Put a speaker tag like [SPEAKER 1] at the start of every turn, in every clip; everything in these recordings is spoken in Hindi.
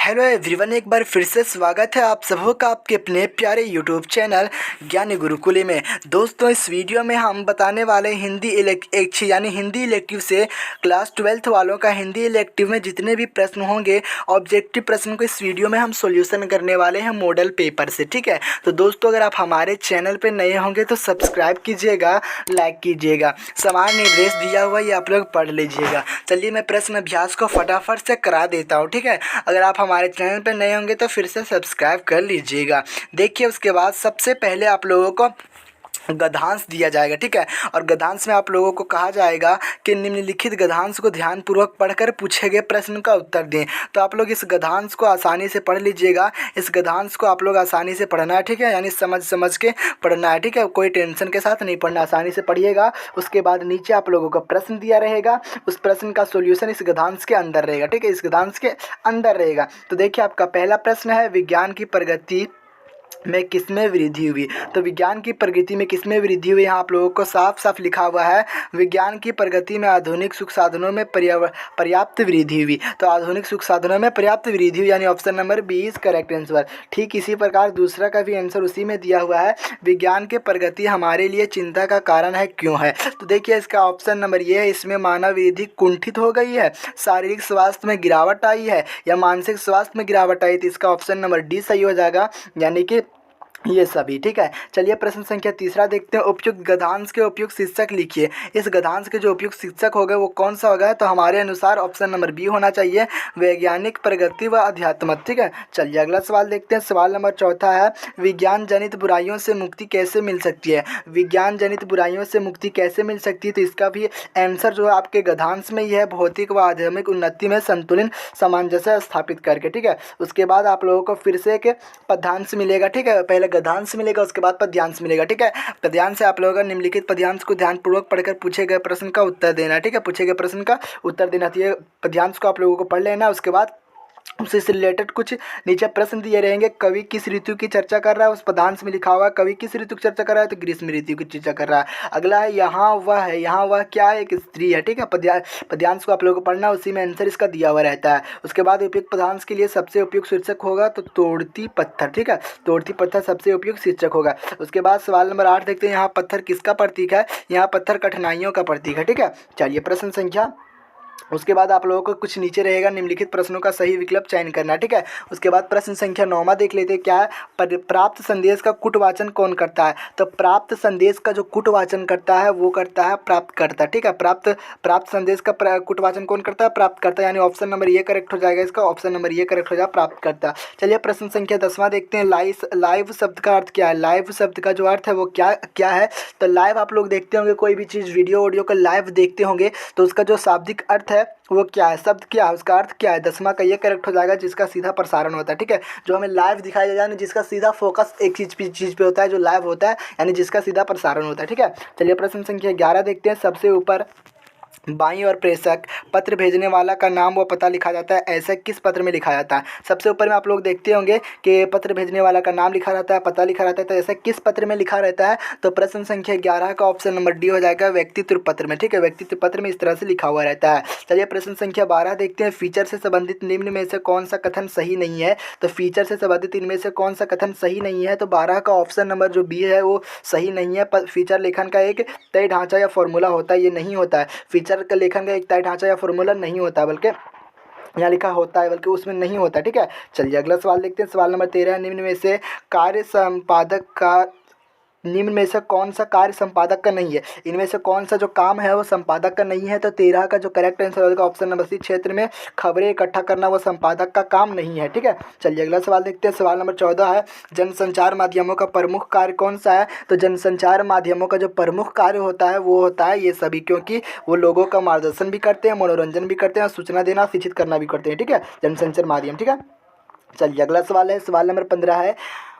[SPEAKER 1] हेलो एवरीवन, एक बार फिर से स्वागत है आप सबों का आपके अपने प्यारे यूट्यूब चैनल ज्ञानी गुरुकुली में। दोस्तों, इस वीडियो में हम बताने वाले हिंदी इलेक्टिव से क्लास 12th वालों का हिंदी इलेक्टिव में जितने भी प्रश्न होंगे, ऑब्जेक्टिव प्रश्न को इस वीडियो में हम सॉल्यूशन करने वाले हैं मॉडल पेपर से। ठीक है, तो दोस्तों अगर आप हमारे चैनल पर नए होंगे तो सब्सक्राइब कीजिएगा, लाइक कीजिएगा। समान निर्देश दिया हुआ ये आप लोग पढ़ लीजिएगा। चलिए मैं प्रश्न अभ्यास को फटाफट से करा देता हूँ। ठीक है, अगर आप हमारे चैनल पर नए होंगे तो फिर से सब्सक्राइब कर लीजिएगा। देखिए, उसके बाद सबसे पहले आप लोगों को गद्यांश दिया जाएगा। ठीक है, और गद्यांश में आप लोगों को कहा जाएगा कि निम्नलिखित गद्यांश को ध्यानपूर्वक पढ़कर पूछे गए प्रश्न का उत्तर दें। तो आप लोग इस गद्यांश को आसानी से पढ़ लीजिएगा। इस गद्यांश को आप लोग आसानी से पढ़ना है। ठीक है, यानी समझ के पढ़ना है। ठीक है, कोई टेंशन के साथ नहीं पढ़ना, आसानी से पढ़िएगा। उसके बाद नीचे आप लोगों को प्रश्न दिया रहेगा, उस प्रश्न का सोल्यूशन इस गद्यांश के अंदर रहेगा। ठीक है, इस गद्यांश के अंदर रहेगा। तो देखिए, आपका पहला प्रश्न है, विज्ञान की प्रगति में किसमें वृद्धि हुई। तो विज्ञान की प्रगति में किसमें वृद्धि हुई, यहाँ आप लोगों को साफ साफ लिखा हुआ है, विज्ञान की प्रगति में आधुनिक सुख साधनों में पर्याप्त वृद्धि हुई। तो आधुनिक सुख साधनों में पर्याप्त वृद्धि हुई, यानी ऑप्शन नंबर 20 करेक्ट आंसर। ठीक इसी प्रकार दूसरा का भी आंसर उसी में दिया हुआ है, विज्ञान की प्रगति हमारे लिए चिंता का कारण है, क्यों है। तो देखिए, इसका ऑप्शन नंबर ये है, इसमें मानव वृद्धि कुंठित हो गई है, शारीरिक स्वास्थ्य में गिरावट आई है, या मानसिक स्वास्थ्य में गिरावट आई। तो इसका ऑप्शन नंबर डी सही हो जाएगा, यानी कि ये सभी। ठीक है, चलिए प्रश्न संख्या तीसरा देखते हैं, उपयुक्त गद्यांश के उपयुक्त शीर्षक लिखिए। इस गद्यांश के जो उपयुक्त शीर्षक होगा वो कौन सा होगा, तो हमारे अनुसार ऑप्शन नंबर बी होना चाहिए, वैज्ञानिक प्रगति व अध्यात्म। ठीक है, चलिए अगला सवाल देखते हैं। सवाल नंबर चौथा है, विज्ञान जनित बुराइयों से मुक्ति कैसे मिल सकती है। विज्ञान जनित बुराइयों से मुक्ति कैसे मिल सकती है, तो इसका भी आंसर जो है आपके गद्यांश में ही है, भौतिक व आध्यात्मिक उन्नति में संतुलन सामंजस्य स्थापित करके। ठीक है, उसके बाद आप लोगों को फिर से एक पद्यांश मिलेगा। ठीक है, पहले गद्यांश मिलेगा, उसके बाद पद्यांश मिलेगा। ठीक है, पद्यांश से आप लोगों का निम्नलिखित पद्यांश को ध्यानपूर्वक पढ़कर पूछे गए प्रश्न का उत्तर देना है। ठीक है, पूछे गए प्रश्न का उत्तर देना। तो ये पद्यांश को आप लोगों को पढ़ लेना। उसके बाद उससे रिलेटेड कुछ नीचे प्रश्न दिए रहेंगे, कवि किस ऋतु की चर्चा कर रहा है, उस पद्यांश में लिखा हुआ है कवि किस ऋतु की चर्चा कर रहा है, तो ग्रीष्म ऋतु की चर्चा कर रहा है। अगला है, यहाँ वह है, यहाँ वह क्या है, एक स्त्री है। ठीक है, पद्यांश को आप लोगों को पढ़ना, उसी में आंसर इसका दिया हुआ रहता है। उसके बाद उपयुक्त पद्यांश के लिए सबसे उपयुक्त शीर्षक होगा तो तोड़ती पत्थर। ठीक है, तोड़ती पत्थर सबसे उपयुक्त शीर्षक होगा। उसके बाद सवाल नंबर 8 देखते हैं, यहाँ पत्थर किसका प्रतीक है, यहाँ पत्थर कठिनाइयों का प्रतीक है। ठीक है, चलिए प्रश्न संख्या, उसके बाद आप लोगों को कुछ नीचे रहेगा, निम्नलिखित प्रश्नों का सही विकल्प चयन करना है। ठीक है, उसके बाद प्रश्न संख्या 9 देख लेते हैं, क्या है, प्राप्त संदेश का कुटवाचन कौन करता है। तो प्राप्त संदेश का जो कुटवाचन करता है वो करता है प्राप्तकर्ता। ठीक है, प्राप्त संदेश का कुटवाचन कौन करता है, प्राप्तकर्ता, यानी ऑप्शन नंबर ये करेक्ट हो जाएगा, इसका ऑप्शन नंबर ये करेक्ट हो जाएगा, प्राप्तकर्ता। चलिए प्रश्न संख्या 10 देखते हैं, लाइव शब्द का अर्थ क्या है। लाइव शब्द का जो अर्थ है वो क्या है, तो लाइव आप लोग देखते होंगे, कोई भी चीज़ वीडियो को लाइव देखते होंगे तो उसका जो शाब्दिक अर्थ है वो क्या है, शब्द क्या है, उसका अर्थ क्या है। 10वां का ये करेक्ट हो जाएगा, जिसका सीधा प्रसारण होता है। ठीक है, जो हमें लाइव दिखाया जाए, जिसका सीधा फोकस एक चीज़ पे होता है, जो लाइव होता है, यानी जिसका सीधा प्रसारण होता है। ठीक है, चलिए प्रश्न संख्या 11 देखते हैं। सबसे ऊपर बाईं ओर प्रेषक, पत्र भेजने वाला का नाम व पता लिखा जाता है, ऐसा किस पत्र में लिखा जाता है। सबसे ऊपर में आप लोग देखते होंगे कि पत्र भेजने वाला का नाम लिखा रहता है, पता लिखा रहता है, तो ऐसा किस पत्र में लिखा रहता है, तो प्रश्न संख्या 11 का ऑप्शन नंबर डी हो जाएगा, व्यक्तित्व पत्र में। ठीक है, व्यक्तित्व पत्र में इस तरह से लिखा हुआ रहता है। चलिए प्रश्न संख्या 12 देखते हैं, फीचर से संबंधित निम्न में से कौन सा कथन सही नहीं है। तो फीचर से संबंधित इनमें से कौन सा कथन सही नहीं है, तो 12 का ऑप्शन नंबर जो बी है वो सही नहीं है। फीचर लेखन का एक तय ढांचा या फॉर्मूला होता है, ये नहीं होता है। फीचर का लेखन का एक ढांचा या फॉर्मूला नहीं होता, बल्कि यहाँ लिखा होता है, बल्कि उसमें नहीं होता। ठीक है, चलिए अगला सवाल देखते हैं। सवाल नंबर 13, निम्न में से कार्य संपादक का, निम्न में से कौन सा कार्य संपादक का नहीं है। इनमें से कौन सा जो काम है वो संपादक का नहीं है, तो 13 का जो करेक्ट आंसर होगा ऑप्शन नंबर सी, क्षेत्र में खबरें इकट्ठा करना वो संपादक का काम नहीं है। ठीक है, चलिए अगला सवाल देखते हैं। सवाल नंबर 14 है, जनसंचार माध्यमों का प्रमुख कार्य कौन सा है। तो जनसंचार माध्यमों का जो प्रमुख कार्य होता है वो होता है ये सभी, क्योंकि वो लोगों का मार्गदर्शन भी करते हैं, मनोरंजन भी करते हैं, सूचना देना, शिक्षित करना भी करते हैं। ठीक है, जनसंचार माध्यम। ठीक है, चलिए अगला सवाल है, सवाल नंबर 15 है,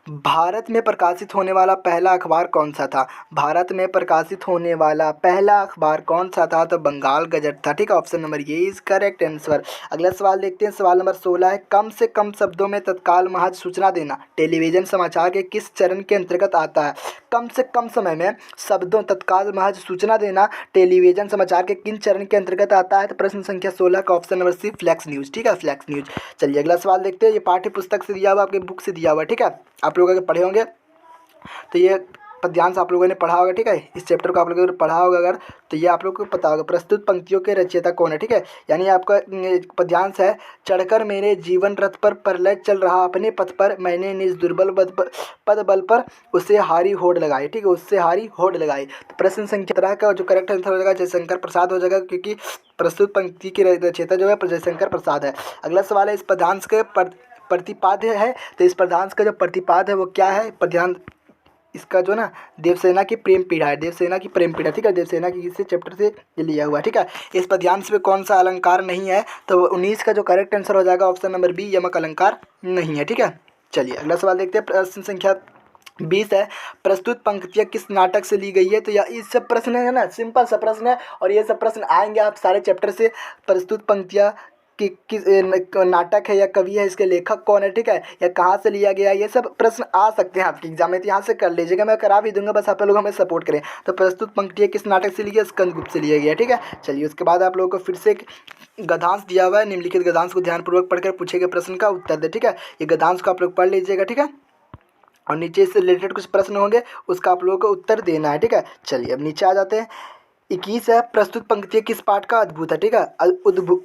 [SPEAKER 1] भारत में प्रकाशित होने वाला पहला अखबार कौन सा था? भारत में प्रकाशित होने वाला पहला अखबार कौन सा था? तो बंगाल गजट था। ठीक है, ऑप्शन नंबर ये इज करेक्ट आंसर। अगला सवाल देखते हैं, सवाल नंबर 16 है, कम से कम शब्दों में तत्काल महज सूचना देना टेलीविजन समाचार के किस चरण के अंतर्गत आता है? कम से कम समय में शब्दों तत्काल महज सूचना देना टेलीविजन समाचार के किन चरण के अंतर्गत आता है? तो प्रश्न संख्या 16 का option number C flex news. ठीक है, फ्लैक्स न्यूज़। चलिए अगला सवाल देखते हैं, ये पाठ्य पुस्तक से दिया हुआ, आपके बुक से दिया हुआ। ठीक है, आप लोग अगर पढ़े होंगे तो ये पद्यांश आप लोगों ने पढ़ा होगा। ठीक है, इस चैप्टर को आप लोगों ने पढ़ा होगा अगर, तो ये आप लोगों को पता होगा। प्रस्तुत पंक्तियों के रचयिता कौन है? ठीक है, यानी आपका पद्यांश है, चढ़कर मेरे जीवन रथ पर प्रलय चल रहा अपने पथ पर, मैंने निज दुर्बल पद बल पर उससे हारी होड़ लगाई। ठीक है, उससे हारी होड़ लगाई। तो प्रश्न संख्या 17 का जो करेक्ट आंसर हो जाएगा जयशंकर प्रसाद हो जाएगा, क्योंकि प्रस्तुत पंक्ति के रचयिता जो है जयशंकर प्रसाद है। अगला सवाल है, इस पद्यांश के प्रतिपाद्य है, तो इस पद्यांश का जो प्रतिपाद्य है वो क्या है? पद्यांश इसका जो ना देवसेना की प्रेम पीड़ा है, देवसेना की प्रेम पीड़ा। ठीक है, देवसेना की किसी चैप्टर से ये लिया हुआ है। ठीक है, इस पद्यांश में कौन सा अलंकार नहीं है? तो 19 का जो करेक्ट आंसर हो जाएगा ऑप्शन नंबर बी, यमक अलंकार नहीं है। ठीक है, चलिए अगला सवाल देखते हैं, प्रश्न संख्या 20 है, प्रस्तुत पंक्तियाँ किस नाटक से ली गई है? तो यह इस सब प्रश्न है ना, सिंपल सा प्रश्न है, और ये सब प्रश्न आएंगे आप सारे चैप्टर से। प्रस्तुत पंक्तियाँ कि किस नाटक है या कवि है, इसके लेखक कौन है? ठीक है, या कहाँ से लिया गया, ये सब प्रश्न आ सकते हैं आपके एग्जाम में, तो यहाँ से कर लीजिएगा, मैं करा भी दूंगा, बस आप लोग हमें सपोर्ट करें। तो प्रस्तुत पंक्तियाँ किस नाटक से ली गई? स्कंदगुप्त से लिया गया। ठीक है, चलिए उसके बाद आप लोगों को फिर से एक गद्यांश दिया हुआ है, निम्नलिखित गद्यांश को ध्यानपूर्वक पढ़कर पूछे गए प्रश्न का उत्तर दे। ठीक है, ये गद्यांश को आप लोग पढ़ लीजिएगा। ठीक है, और नीचे से रिलेटेड कुछ प्रश्न होंगे, उसका आप लोगों को उत्तर देना है। ठीक है, चलिए अब नीचे आ जाते हैं। 21 है, प्रस्तुत पंक्तियाँ किस पाठ का अद्भुत है? ठीक है,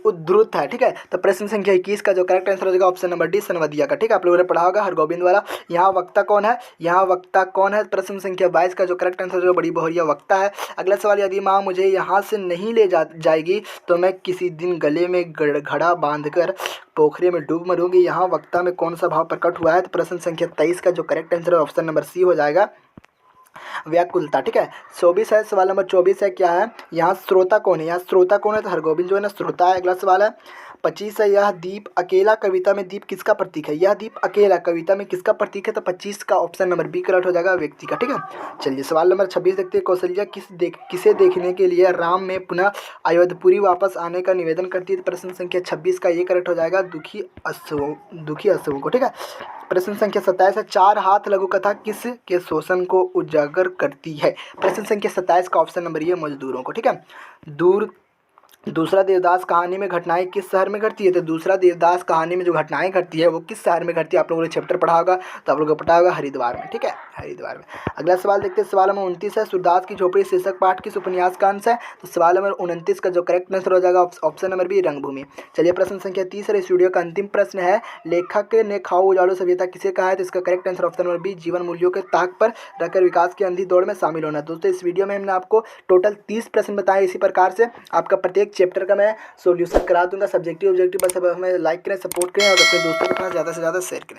[SPEAKER 1] उद्धृत है। ठीक है, तो प्रश्न संख्या 21 का जो करेक्ट आंसर हो जाएगा ऑप्शन नंबर डी, सनवदिया का। ठीक है, आप लोगों ने पढ़ा होगा हरगोविंद वाला। यहाँ वक्ता कौन है? यहाँ वक्ता कौन है? प्रश्न संख्या 22 का जो करेक्ट आंसर जो बड़ी बहुरिया वक्ता है। अगला सवाल, यदि माँ मुझे यहाँ से नहीं ले जाएगी तो मैं किसी दिन गले में घड़ा बांधकर पोखरे में डूब मरूंगी, यहाँ वक्ता में कौन सा भाव प्रकट हुआ है? तो प्रश्न संख्या 23 का जो करेक्ट आंसर है ऑप्शन नंबर सी हो जाएगा, व्याकुलता। ठीक है, 24 है, सवाल नंबर 24 है, क्या है? यहाँ श्रोता कौन है? यहाँ श्रोता कौन है? तो हरगोविंद जो है ना श्रोता है। अगला सवाल है 25 है, यह दीप अकेला कविता में दीप किसका प्रतीक है? यह दीप अकेला कविता में किसका प्रतीक है? तो 25 का ऑप्शन नंबर बी करेक्ट हो जाएगा, व्यक्ति का। ठीक है, चलिए सवाल नंबर 26 देखते हैं, कौशल्या किसे देखने के लिए राम में पुनः अयोध्यपुरी वापस आने का निवेदन करती है? तो प्रश्न संख्या 26 का ये करेक्ट हो जाएगा, दुखी अश्वों को। ठीक है, प्रश्न संख्या 27 है, चार हाथ लघु कथा किस के शोषण को उजागर करती है? प्रश्न संख्या 27 का ऑप्शन नंबर ये मजदूरों को। ठीक है, दूसरा देवदास कहानी में घटनाएं किस शहर में घटती है? तो दूसरा देवदास कहानी में जो घटनाएं घटती है वो किस शहर में घटती है? आप लोगों ने चैप्टर पढ़ा होगा, तो आप लोगों को पता होगा हरिद्वार में। ठीक है, हरिद्वार में। अगला सवाल देखते हैं, सवाल नंबर 29 है, सूरदास की झोपड़ी शीर्षक पाठ किस उपन्यास का अंश है? तो सवाल नंबर 29 का जो करेक्ट आंसर हो जाएगा ऑप्शन नंबर बी, रंगभूमि। चलिए प्रश्न संख्या 30 है, इस वीडियो का अंतिम प्रश्न है, लेखक ने खाओ उजाड़ो सभ्यता किसे कहा है? तो इसका correct answer option number B, जीवन मूल्यों के ताक पर रखकर विकास की अंधी दौड़ में शामिल होना। दोस्तों इस वीडियो में हमने आपको टोटल 30 प्रश्न बताए, इसी प्रकार से आपका प्रत्येक चैप्टर का मैं सॉल्यूशन करा दूंगा, सब्जेक्टिव ऑब्जेक्टिव। बस अब हमें लाइक करें, सपोर्ट करें और अपने दोस्तों के पास ज़्यादा से ज़्यादा शेयर करें।